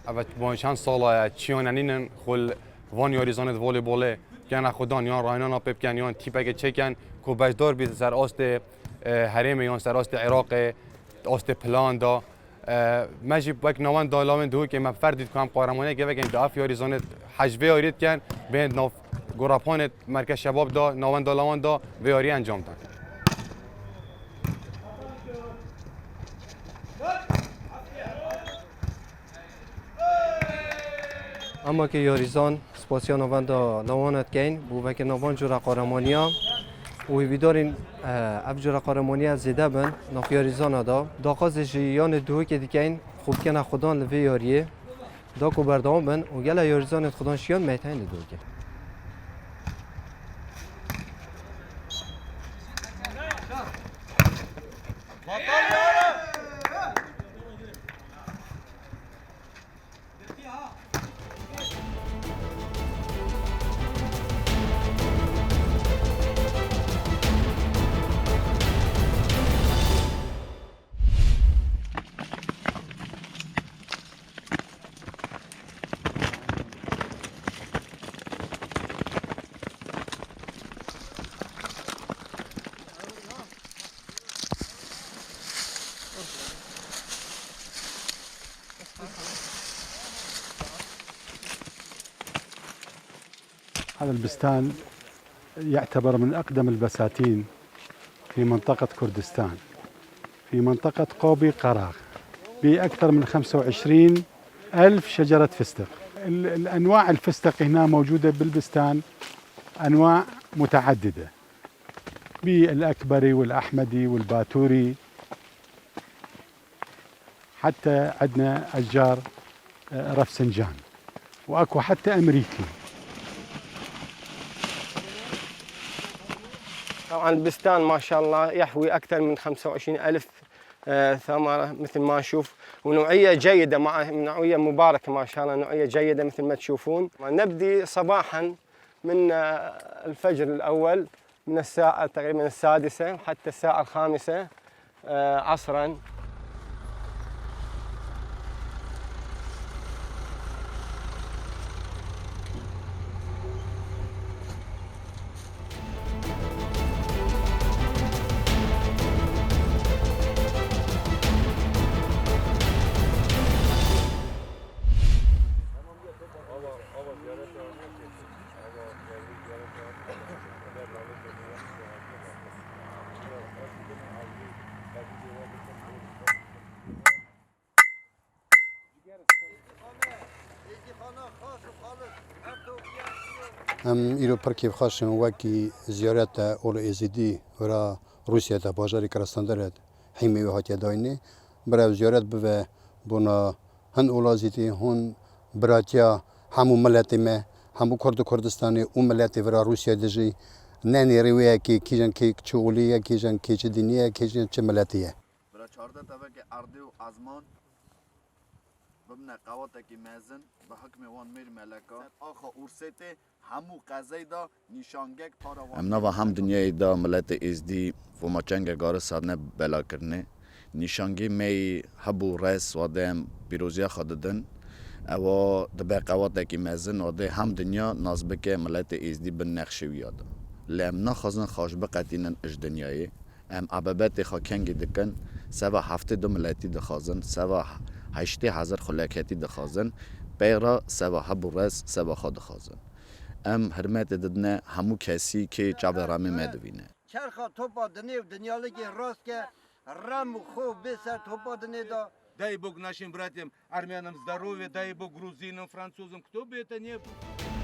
اوت با چند ساله چیاننین خل وان یاریزانت ولی باله کن خودان یا راینان پپ کن یا تیپک چکن کو بجدار بید سر است حریم یا سر است عراق است پلان دا ماجی بک نوان دالامن دو که مفردید کام قهرمانی که بگن داف یاریزانت حجبه یارید کن بین ناف گراپانت مرکز شباب دا نوان دالمان دا و یاری انجام داد. اما که یاریزان سپاسیان نواندا نوانت کین بو وک نوان جورا قهرمانیا و ویدارین ابجورا قهرمانیا زیده بن ناف یاریزان دا داخاز جیان دو که دیکین خوب کنه خودان لوی یاریه دا کو بردام بن و گله یاریزان خودان شیان میتین دو که هذا البستان يعتبر من أقدم البساتين في منطقة كردستان في منطقة قوبي قراغ بأكثر من 25 ألف شجرة فستق. الأنواع الفستق هنا موجودة بالبستان أنواع متعددة بالأكبري والأحمدي والباتوري حتى عندنا أشجار رفسنجان وأكو حتى أمريكي. طبعا البستان ما شاء الله يحوي أكثر من 25 ألف ثمرة مثل ما نشوف ونوعية جيدة نوعية مباركة ما شاء الله نوعية جيدة مثل ما تشوفون. نبدي صباحا من الفجر الأول من الساعة تقريبا 6 حتى الساعة 5 عصرا. هم ایرو پرکی خواستم وکی زیارت اول ازیدی ورا روسیه تا بازاری کرستان دارد حیمی و هاتی داینه برای زیارت به بنا هن اولازیتی هن براتیا همو ملتی ما همو کردستانی اون ملتی ورا روسیه دجی نه رویه کی کیجن کی چولیه کیجن کی چه دینیه کیجن چه ملتیه. برای 14 طبقه ارده و آزمان ببینه قواته که مزن به حکم وان میر ملکا آخا اورسته همو قضای دا نشانگک پارا امنا و هم دنیای دا ملت ازدی و ما چنگ گاره سادنه بلا کرنه نشانگی می هبو رئیس و دیم پیروزی خوددن او دبه قواته که مزن و ده هم دنیا نازبکه ملت ازدی به نقشه ویاده لامنا خازن خاش بقتینن اج دنیای ام عبابت خاکنگی دکن سوا هفته دو ملتی دخازن سوا 8000 خلاکتی دخازن پیرا سوا هبو رس سوا خود خازن ام حرمت ددنه همو کسی که چاو رامی مدوینه چرخا توپا دنیا و دنیالگی راست که رم و خوب بسر توپا دنیا دا дай бог нашим братьям армянам здоровья, дай бог грузинам, французам, кто бы это ни был.